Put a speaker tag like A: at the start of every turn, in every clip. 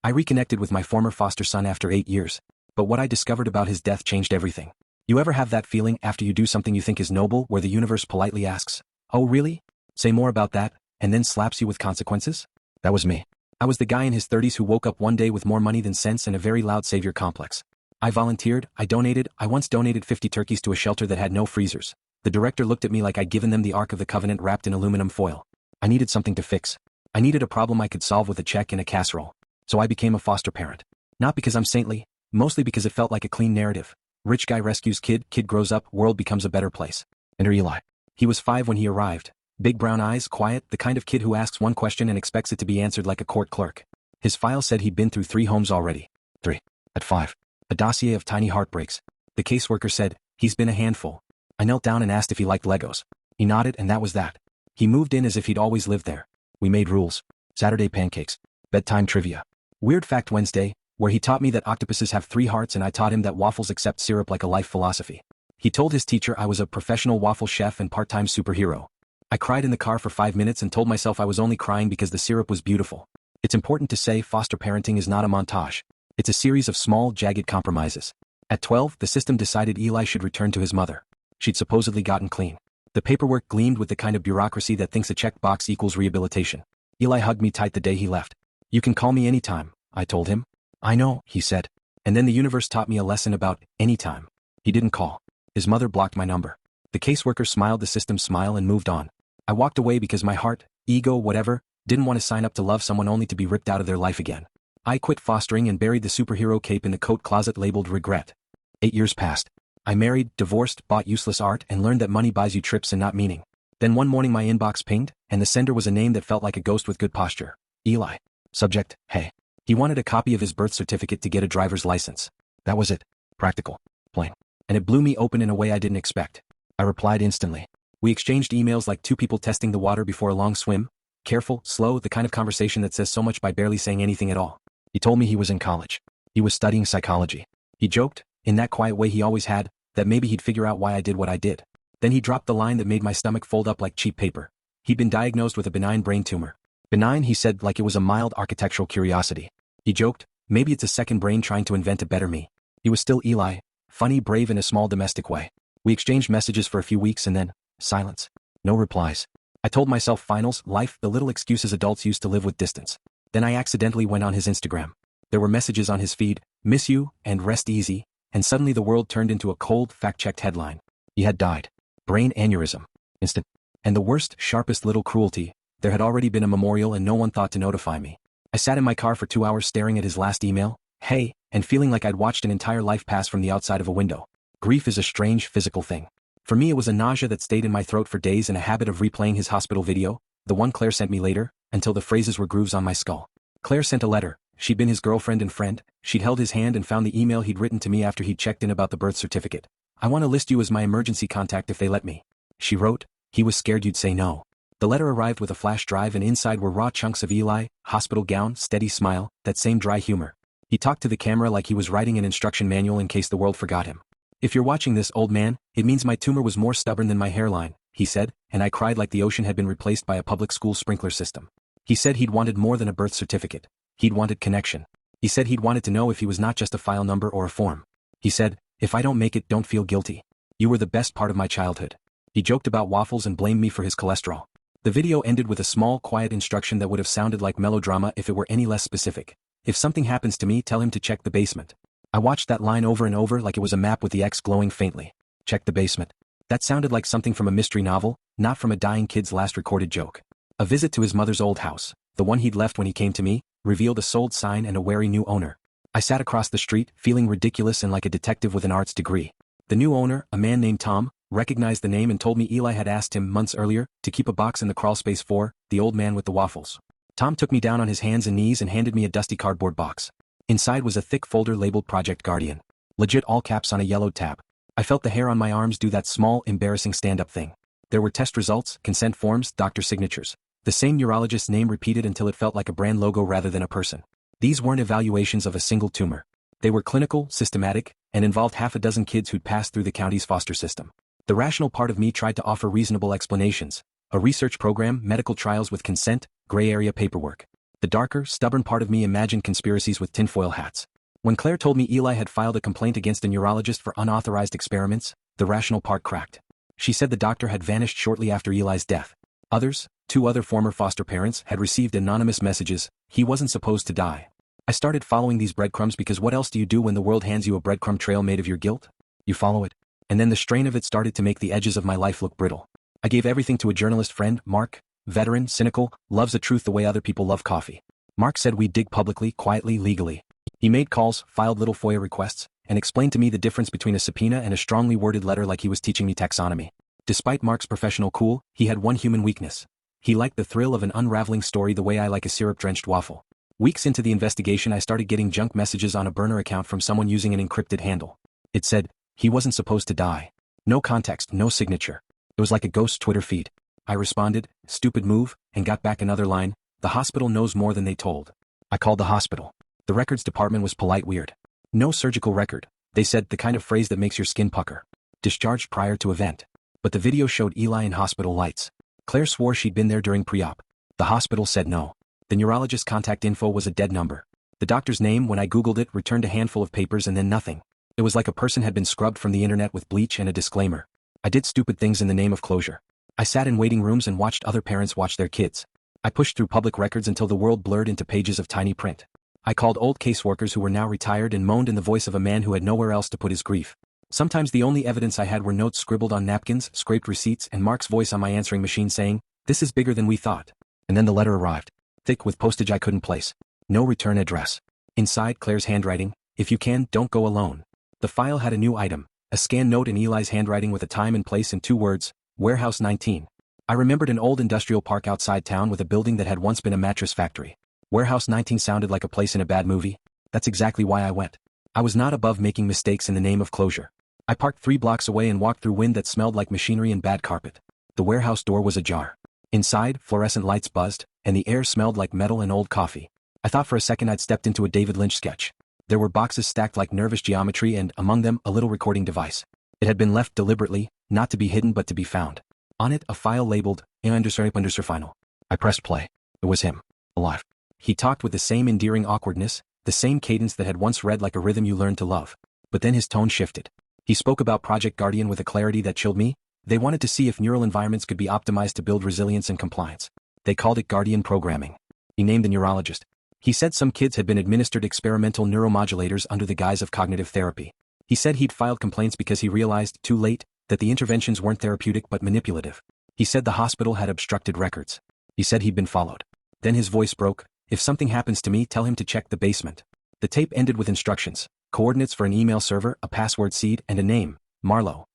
A: I reconnected with my former foster son after 8 years, but what I discovered about his death changed everything. You ever have that feeling after you do something you think is noble where the universe politely asks, "Oh really? Say more about that," and then slaps you with consequences? That was me. I was the guy in his 30s who woke up one day with more money than sense and a very loud savior complex. I volunteered, I donated, I once donated 50 turkeys to a shelter that had no freezers. The director looked at me like I'd given them the Ark of the Covenant wrapped in aluminum foil. I needed something to fix. I needed a problem I could solve with a check and a casserole. So I became a foster parent. Not because I'm saintly, mostly because it felt like a clean narrative. Rich guy rescues kid grows up, world becomes a better place. Enter Eli. He was 5 when he arrived. Big brown eyes, quiet, the kind of kid who asks one question and expects it to be answered like a court clerk. His file said he'd been through 3 homes already. 3. At 5. A dossier of tiny heartbreaks. The caseworker said, "He's been a handful." I knelt down and asked if he liked Legos. He nodded and that was that. He moved in as if he'd always lived there. We made rules. Saturday pancakes. Bedtime trivia. Weird fact Wednesday, where he taught me that octopuses have 3 hearts and I taught him that waffles accept syrup like a life philosophy. He told his teacher I was a professional waffle chef and part-time superhero. I cried in the car for 5 minutes and told myself I was only crying because the syrup was beautiful. It's important to say foster parenting is not a montage. It's a series of small, jagged compromises. At 12, the system decided Eli should return to his mother. She'd supposedly gotten clean. The paperwork gleamed with the kind of bureaucracy that thinks a checkbox equals rehabilitation. Eli hugged me tight the day he left. "You can call me anytime," I told him. "I know," he said. And then the universe taught me a lesson about anytime. He didn't call. His mother blocked my number. The caseworker smiled the system's smile and moved on. I walked away because my heart, ego, whatever, didn't want to sign up to love someone only to be ripped out of their life again. I quit fostering and buried the superhero cape in the coat closet labeled regret. 8 years passed. I married, divorced, bought useless art, and learned that money buys you trips and not meaning. Then one morning my inbox pinged, and the sender was a name that felt like a ghost with good posture. Eli. Subject, hey. He wanted a copy of his birth certificate to get a driver's license. That was it. Practical. Plain. And it blew me open in a way I didn't expect. I replied instantly. We exchanged emails like 2 people testing the water before a long swim. Careful, slow, the kind of conversation that says so much by barely saying anything at all. He told me he was in college. He was studying psychology. He joked, in that quiet way he always had, that maybe he'd figure out why I did what I did. Then he dropped the line that made my stomach fold up like cheap paper. He'd been diagnosed with a benign brain tumor. Benign, he said, like it was a mild architectural curiosity. He joked, maybe it's a second brain trying to invent a better me. He was still Eli, funny, brave in a small domestic way. We exchanged messages for a few weeks and then, silence. No replies. I told myself finals, life, the little excuses adults used to live with distance. Then I accidentally went on his Instagram. There were messages on his feed, "Miss you," and "Rest easy," and suddenly the world turned into a cold, fact-checked headline. He had died. Brain aneurysm. Instant. And the worst, sharpest little cruelty, there had already been a memorial and no one thought to notify me. I sat in my car for 2 hours staring at his last email, "Hey," and feeling like I'd watched an entire life pass from the outside of a window. Grief is a strange physical thing. For me it was a nausea that stayed in my throat for days and a habit of replaying his hospital video, the one Claire sent me later, until the phrases were grooves on my skull. Claire sent a letter. She'd been his girlfriend and friend. She'd held his hand and found the email he'd written to me after he'd checked in about the birth certificate. "I want to list you as my emergency contact if they let me." She wrote, "He was scared you'd say no." The letter arrived with a flash drive and inside were raw chunks of Eli, hospital gown, steady smile, that same dry humor. He talked to the camera like he was writing an instruction manual in case the world forgot him. "If you're watching this, old man, it means my tumor was more stubborn than my hairline," he said, and I cried like the ocean had been replaced by a public school sprinkler system. He said he'd wanted more than a birth certificate. He'd wanted connection. He said he'd wanted to know if he was not just a file number or a form. He said, "If I don't make it, don't feel guilty. You were the best part of my childhood." He joked about waffles and blamed me for his cholesterol. The video ended with a small, quiet instruction that would have sounded like melodrama if it were any less specific. "If something happens to me, tell him to check the basement." I watched that line over and over like it was a map with the X glowing faintly. Check the basement. That sounded like something from a mystery novel, not from a dying kid's last recorded joke. A visit to his mother's old house, the one he'd left when he came to me, revealed a sold sign and a wary new owner. I sat across the street, feeling ridiculous and like a detective with an arts degree. The new owner, a man named Tom, recognized the name and told me Eli had asked him months earlier to keep a box in the crawlspace for the old man with the waffles. Tom took me down on his hands and knees and handed me a dusty cardboard box. Inside was a thick folder labeled Project Guardian. Legit all caps on a yellowed tab. I felt the hair on my arms do that small, embarrassing stand-up thing. There were test results, consent forms, doctor signatures. The same neurologist's name repeated until it felt like a brand logo rather than a person. These weren't evaluations of a single tumor. They were clinical, systematic, and involved half a dozen kids who'd passed through the county's foster system. The rational part of me tried to offer reasonable explanations. A research program, medical trials with consent, gray area paperwork. The darker, stubborn part of me imagined conspiracies with tinfoil hats. When Claire told me Eli had filed a complaint against a neurologist for unauthorized experiments, the rational part cracked. She said the doctor had vanished shortly after Eli's death. Others, 2 other former foster parents, had received anonymous messages, "He wasn't supposed to die." I started following these breadcrumbs because what else do you do when the world hands you a breadcrumb trail made of your guilt? You follow it. And then the strain of it started to make the edges of my life look brittle. I gave everything to a journalist friend, Mark, veteran, cynical, loves the truth the way other people love coffee. Mark said we'd dig publicly, quietly, legally. He made calls, filed little FOIA requests, and explained to me the difference between a subpoena and a strongly worded letter like he was teaching me taxonomy. Despite Mark's professional cool, he had one human weakness. He liked the thrill of an unraveling story the way I like a syrup-drenched waffle. Weeks into the investigation I started getting junk messages on a burner account from someone using an encrypted handle. It said, "He wasn't supposed to die." No context, no signature. It was like a ghost Twitter feed. I responded, "Stupid move," and got back another line, "The hospital knows more than they told." I called the hospital. The records department was polite weird. "No surgical record," they said, the kind of phrase that makes your skin pucker. "Discharged prior to event." But the video showed Eli in hospital lights. Claire swore she'd been there during pre-op. The hospital said no. The neurologist's contact info was a dead number. The doctor's name, when I googled it, returned a handful of papers and then nothing. It was like a person had been scrubbed from the internet with bleach and a disclaimer. I did stupid things in the name of closure. I sat in waiting rooms and watched other parents watch their kids. I pushed through public records until the world blurred into pages of tiny print. I called old caseworkers who were now retired and moaned in the voice of a man who had nowhere else to put his grief. Sometimes the only evidence I had were notes scribbled on napkins, scraped receipts, and Mark's voice on my answering machine saying, "This is bigger than we thought." And then the letter arrived. Thick with postage I couldn't place. No return address. Inside, Claire's handwriting, "If you can, don't go alone." The file had a new item, a scanned note in Eli's handwriting with a time and place and 2 words, Warehouse 19. I remembered an old industrial park outside town with a building that had once been a mattress factory. Warehouse 19 sounded like a place in a bad movie. That's exactly why I went. I was not above making mistakes in the name of closure. I parked 3 blocks away and walked through wind that smelled like machinery and bad carpet. The warehouse door was ajar. Inside, fluorescent lights buzzed, and the air smelled like metal and old coffee. I thought for a second I'd stepped into a David Lynch sketch. There were boxes stacked like nervous geometry and, among them, a little recording device. It had been left deliberately, not to be hidden but to be found. On it, a file labeled, final. I pressed play. It was him. Alive. He talked with the same endearing awkwardness, the same cadence that had once read like a rhythm you learned to love. But then his tone shifted. He spoke about Project Guardian with a clarity that chilled me. They wanted to see if neural environments could be optimized to build resilience and compliance. They called it Guardian programming. He named the neurologist. He said some kids had been administered experimental neuromodulators under the guise of cognitive therapy. He said he'd filed complaints because he realized, too late, that the interventions weren't therapeutic but manipulative. He said the hospital had obstructed records. He said he'd been followed. Then his voice broke. "If something happens to me, tell him to check the basement." The tape ended with instructions, coordinates for an email server, a password seed, and a name, Marlowe.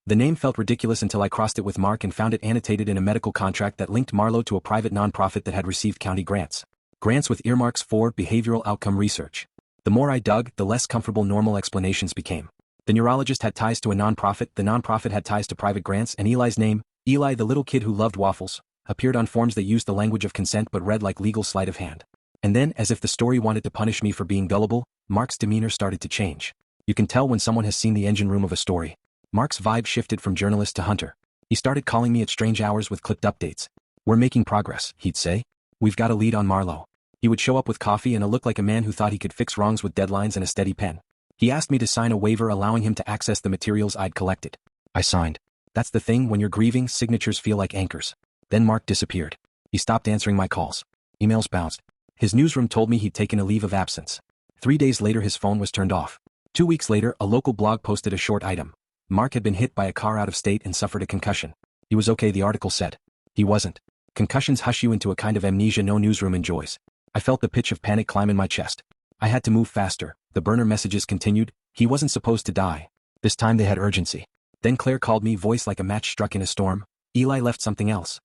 A: The name felt ridiculous until I crossed it with Mark and found it annotated in a medical contract that linked Marlowe to a private nonprofit that had received county grants. Grants with earmarks for behavioral outcome research. The more I dug, the less comfortable normal explanations became. The neurologist had ties to a nonprofit, the nonprofit had ties to private grants, and Eli's name, Eli the little kid who loved waffles, appeared on forms that used the language of consent but read like legal sleight of hand. And then, as if the story wanted to punish me for being gullible, Mark's demeanor started to change. You can tell when someone has seen the engine room of a story. Mark's vibe shifted from journalist to hunter. He started calling me at strange hours with clipped updates. "We're making progress," he'd say. "We've got a lead on Marlowe." He would show up with coffee and a look like a man who thought he could fix wrongs with deadlines and a steady pen. He asked me to sign a waiver allowing him to access the materials I'd collected. I signed. That's the thing, when you're grieving, signatures feel like anchors. Then Mark disappeared. He stopped answering my calls. Emails bounced. His newsroom told me he'd taken a leave of absence. 3 days later his phone was turned off. 2 weeks later, a local blog posted a short item. Mark had been hit by a car out of state and suffered a concussion. He was okay, the article said. He wasn't. Concussions hush you into a kind of amnesia no newsroom enjoys. I felt the pitch of panic climb in my chest. I had to move faster. The burner messages continued. He wasn't supposed to die. This time they had urgency. Then Claire called me, voice like a match struck in a storm. Eli left something else.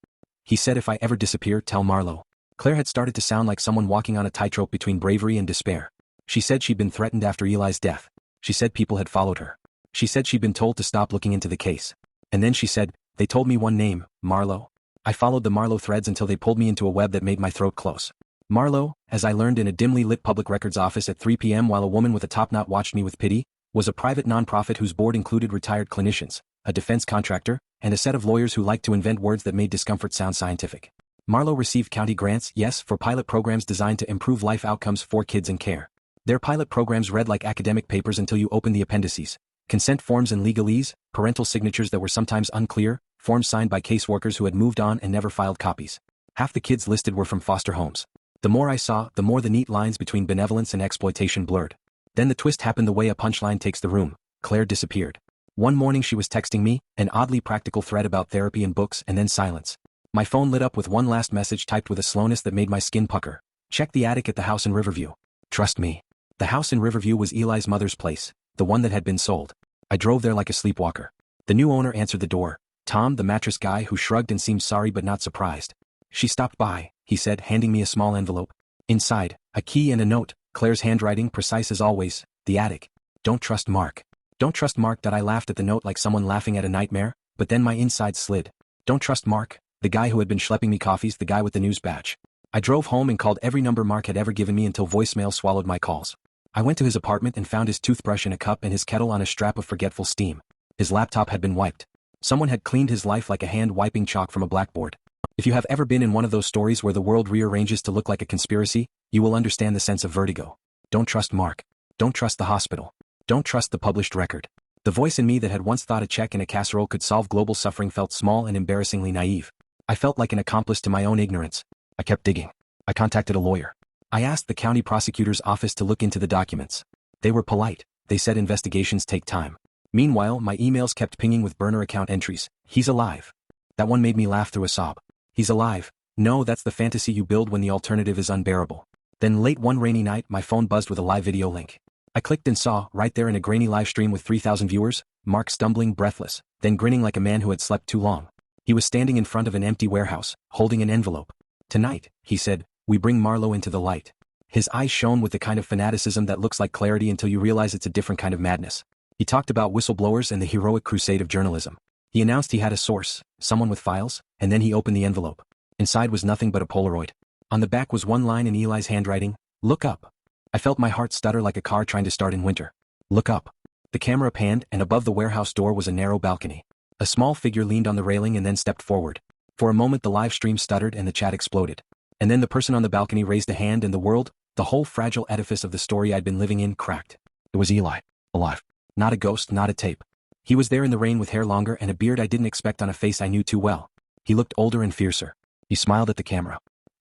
A: He said if I ever disappear, tell Marlowe. Claire had started to sound like someone walking on a tightrope between bravery and despair. She said she'd been threatened after Eli's death. She said people had followed her. She said she'd been told to stop looking into the case. And then she said, they told me one name, Marlowe. I followed the Marlowe threads until they pulled me into a web that made my throat close. Marlowe, as I learned in a dimly lit public records office at 3 p.m. while a woman with a top knot watched me with pity, was a private nonprofit whose board included retired clinicians, a defense contractor, and a set of lawyers who liked to invent words that made discomfort sound scientific. Marlowe received county grants, yes, for pilot programs designed to improve life outcomes for kids in care. Their pilot programs read like academic papers until you opened the appendices. Consent forms and legalese, parental signatures that were sometimes unclear, forms signed by caseworkers who had moved on and never filed copies. Half the kids listed were from foster homes. The more I saw, the more the neat lines between benevolence and exploitation blurred. Then the twist happened the way a punchline takes the room. Claire disappeared. One morning she was texting me, an oddly practical thread about therapy and books, and then silence. My phone lit up with one last message typed with a slowness that made my skin pucker. Check the attic at the house in Riverview. Trust me. The house in Riverview was Eli's mother's place, the one that had been sold. I drove there like a sleepwalker. The new owner answered the door. Tom, the mattress guy who shrugged and seemed sorry but not surprised. She stopped by, he said, handing me a small envelope. Inside, a key and a note, Claire's handwriting precise as always, the attic. Don't trust Mark. Don't trust Mark. I laughed at the note like someone laughing at a nightmare, but then my insides slid. Don't trust Mark, the guy who had been schlepping me coffees, the guy with the news badge. I drove home and called every number Mark had ever given me until voicemail swallowed my calls. I went to his apartment and found his toothbrush in a cup and his kettle on a strap of forgetful steam. His laptop had been wiped. Someone had cleaned his life like a hand wiping chalk from a blackboard. If you have ever been in one of those stories where the world rearranges to look like a conspiracy, you will understand the sense of vertigo. Don't trust Mark. Don't trust the hospital. Don't trust the published record. The voice in me that had once thought a check in a casserole could solve global suffering felt small and embarrassingly naive. I felt like an accomplice to my own ignorance. I kept digging. I contacted a lawyer. I asked the county prosecutor's office to look into the documents. They were polite. They said investigations take time. Meanwhile, my emails kept pinging with burner account entries. He's alive. That one made me laugh through a sob. He's alive. No, that's the fantasy you build when the alternative is unbearable. Then late one rainy night, my phone buzzed with a live video link. I clicked and saw, right there in a grainy live stream with 3,000 viewers, Mark stumbling breathless, then grinning like a man who had slept too long. He was standing in front of an empty warehouse, holding an envelope. Tonight, he said, we bring Marlowe into the light. His eyes shone with the kind of fanaticism that looks like clarity until you realize it's a different kind of madness. He talked about whistleblowers and the heroic crusade of journalism. He announced he had a source, someone with files, and then he opened the envelope. Inside was nothing but a Polaroid. On the back was one line in Eli's handwriting, "Look up." I felt my heart stutter like a car trying to start in winter. Look up. The camera panned, and above the warehouse door was a narrow balcony. A small figure leaned on the railing and then stepped forward. For a moment the live stream stuttered and the chat exploded. And then the person on the balcony raised a hand and the world, the whole fragile edifice of the story I'd been living in, cracked. It was Eli. Alive. Not a ghost, not a tape. He was there in the rain with hair longer and a beard I didn't expect on a face I knew too well. He looked older and fiercer. He smiled at the camera.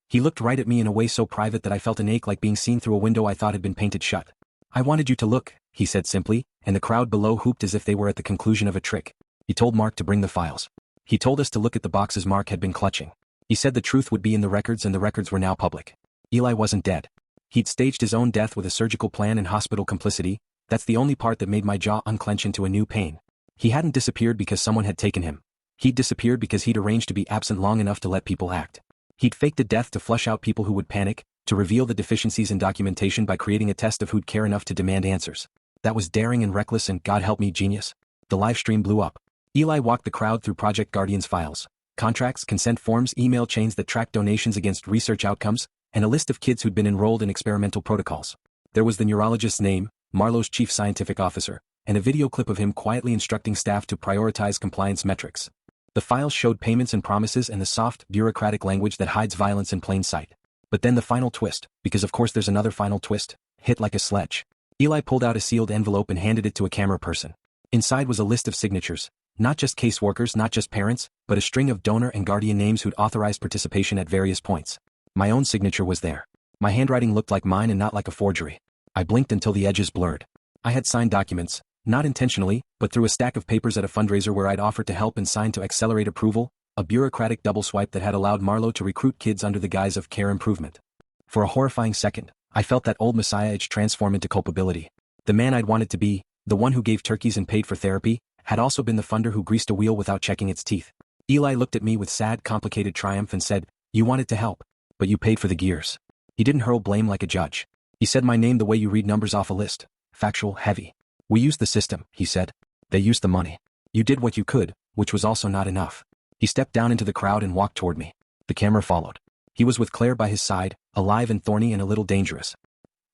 A: He looked right at me in a way so private that I felt an ache like being seen through a window I thought had been painted shut. I wanted you to look, he said simply, and the crowd below hooped as if they were at the conclusion of a trick. He told Mark to bring the files. He told us to look at the boxes Mark had been clutching. He said the truth would be in the records and the records were now public. Eli wasn't dead. He'd staged his own death with a surgical plan and hospital complicity. That's the only part that made my jaw unclench into a new pain. He hadn't disappeared because someone had taken him. He'd disappeared because he'd arranged to be absent long enough to let people act. He'd faked a death to flush out people who would panic, to reveal the deficiencies in documentation by creating a test of who'd care enough to demand answers. That was daring and reckless and, God help me, genius. The live stream blew up. Eli walked the crowd through Project Guardian's files. Contracts, consent forms, email chains that tracked donations against research outcomes, and a list of kids who'd been enrolled in experimental protocols. There was the neurologist's name, Marlowe's chief scientific officer, and a video clip of him quietly instructing staff to prioritize compliance metrics. The files showed payments and promises and the soft, bureaucratic language that hides violence in plain sight. But then the final twist, because of course there's another final twist, hit like a sledge. Eli pulled out a sealed envelope and handed it to a camera person. Inside was a list of signatures, not just caseworkers, not just parents, but a string of donor and guardian names who'd authorized participation at various points. My own signature was there. My handwriting looked like mine and not like a forgery. I blinked until the edges blurred. I had signed documents, not intentionally, but through a stack of papers at a fundraiser where I'd offered to help and signed to accelerate approval, a bureaucratic double swipe that had allowed Marlowe to recruit kids under the guise of care improvement. For a horrifying second, I felt that old messiah itch transform into culpability. The man I'd wanted to be, the one who gave turkeys and paid for therapy, had also been the funder who greased a wheel without checking its teeth. Eli looked at me with sad, complicated triumph and said, "You wanted to help, but you paid for the gears." He didn't hurl blame like a judge. He said my name the way you read numbers off a list, factual, heavy. "We used the system," he said. "They used the money. You did what you could, which was also not enough." He stepped down into the crowd and walked toward me. The camera followed. He was with Claire by his side, alive and thorny and a little dangerous.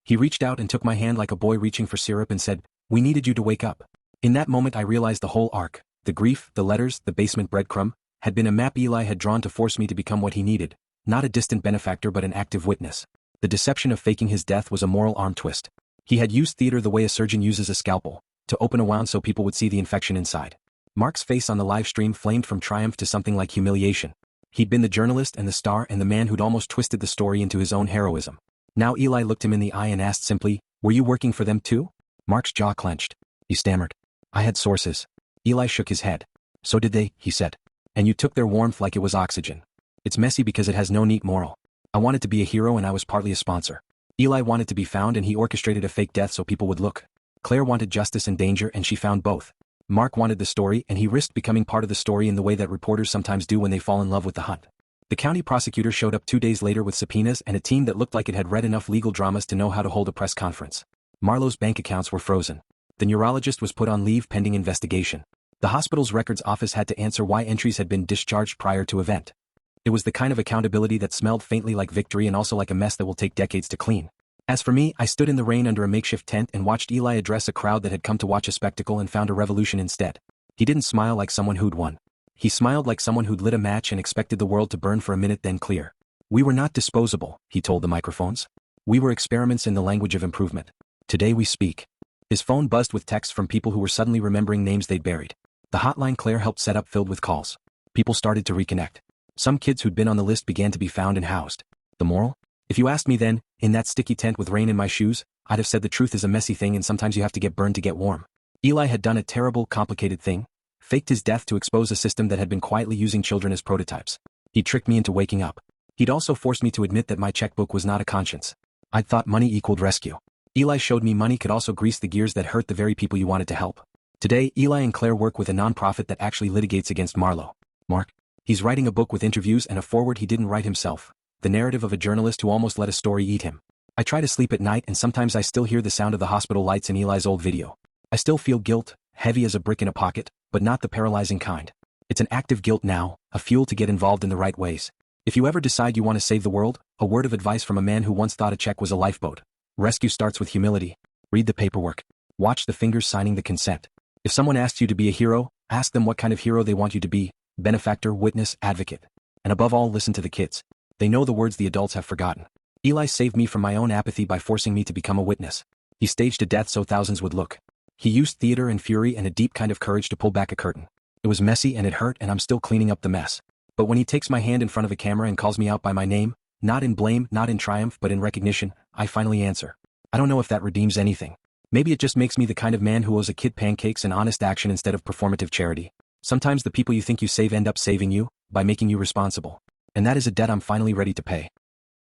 A: He reached out and took my hand like a boy reaching for syrup and said, "We needed you to wake up." In that moment I realized the whole arc, the grief, the letters, the basement breadcrumb, had been a map Eli had drawn to force me to become what he needed, not a distant benefactor but an active witness. The deception of faking his death was a moral arm twist. He had used theater the way a surgeon uses a scalpel, to open a wound so people would see the infection inside. Mark's face on the live stream flamed from triumph to something like humiliation. He'd been the journalist and the star and the man who'd almost twisted the story into his own heroism. Now Eli looked him in the eye and asked simply, "Were you working for them too?" Mark's jaw clenched. He stammered, "I had sources." Eli shook his head. "So did they," he said. "And you took their warmth like it was oxygen. It's messy because it has no neat moral. I wanted to be a hero and I was partly a sponsor. Eli wanted to be found and he orchestrated a fake death so people would look. Claire wanted justice and danger and she found both. Mark wanted the story and he risked becoming part of the story in the way that reporters sometimes do when they fall in love with the hunt. The county prosecutor showed up 2 days later with subpoenas and a team that looked like it had read enough legal dramas to know how to hold a press conference. Marlowe's bank accounts were frozen. The neurologist was put on leave pending investigation. The hospital's records office had to answer why entries had been discharged prior to event. It was the kind of accountability that smelled faintly like victory and also like a mess that will take decades to clean. As for me, I stood in the rain under a makeshift tent and watched Eli address a crowd that had come to watch a spectacle and found a revolution instead. He didn't smile like someone who'd won. He smiled like someone who'd lit a match and expected the world to burn for a minute then clear. "We were not disposable," he told the microphones. "We were experiments in the language of improvement. Today we speak." His phone buzzed with texts from people who were suddenly remembering names they'd buried. The hotline Claire helped set up filled with calls. People started to reconnect. Some kids who'd been on the list began to be found and housed. The moral? If you asked me then, in that sticky tent with rain in my shoes, I'd have said the truth is a messy thing and sometimes you have to get burned to get warm. Eli had done a terrible, complicated thing. Faked his death to expose a system that had been quietly using children as prototypes. He'd tricked me into waking up. He'd also forced me to admit that my checkbook was not a conscience. I'd thought money equaled rescue. Eli showed me money could also grease the gears that hurt the very people you wanted to help. Today, Eli and Claire work with a nonprofit that actually litigates against Marlowe. Mark? He's writing a book with interviews and a foreword he didn't write himself. The narrative of a journalist who almost let a story eat him. I try to sleep at night and sometimes I still hear the sound of the hospital lights in Eli's old video. I still feel guilt, heavy as a brick in a pocket, but not the paralyzing kind. It's an active guilt now, a fuel to get involved in the right ways. If you ever decide you want to save the world, a word of advice from a man who once thought a check was a lifeboat. Rescue starts with humility. Read the paperwork. Watch the fingers signing the consent. If someone asks you to be a hero, ask them what kind of hero they want you to be: benefactor, witness, advocate. And above all, listen to the kids. They know the words the adults have forgotten. Eli saved me from my own apathy by forcing me to become a witness. He staged a death so thousands would look. He used theater and fury and a deep kind of courage to pull back a curtain. It was messy and it hurt and I'm still cleaning up the mess. But when he takes my hand in front of a camera and calls me out by my name, not in blame, not in triumph, but in recognition, I finally answer. I don't know if that redeems anything. Maybe it just makes me the kind of man who owes a kid pancakes and honest action instead of performative charity. Sometimes the people you think you save end up saving you, by making you responsible. And that is a debt I'm finally ready to pay.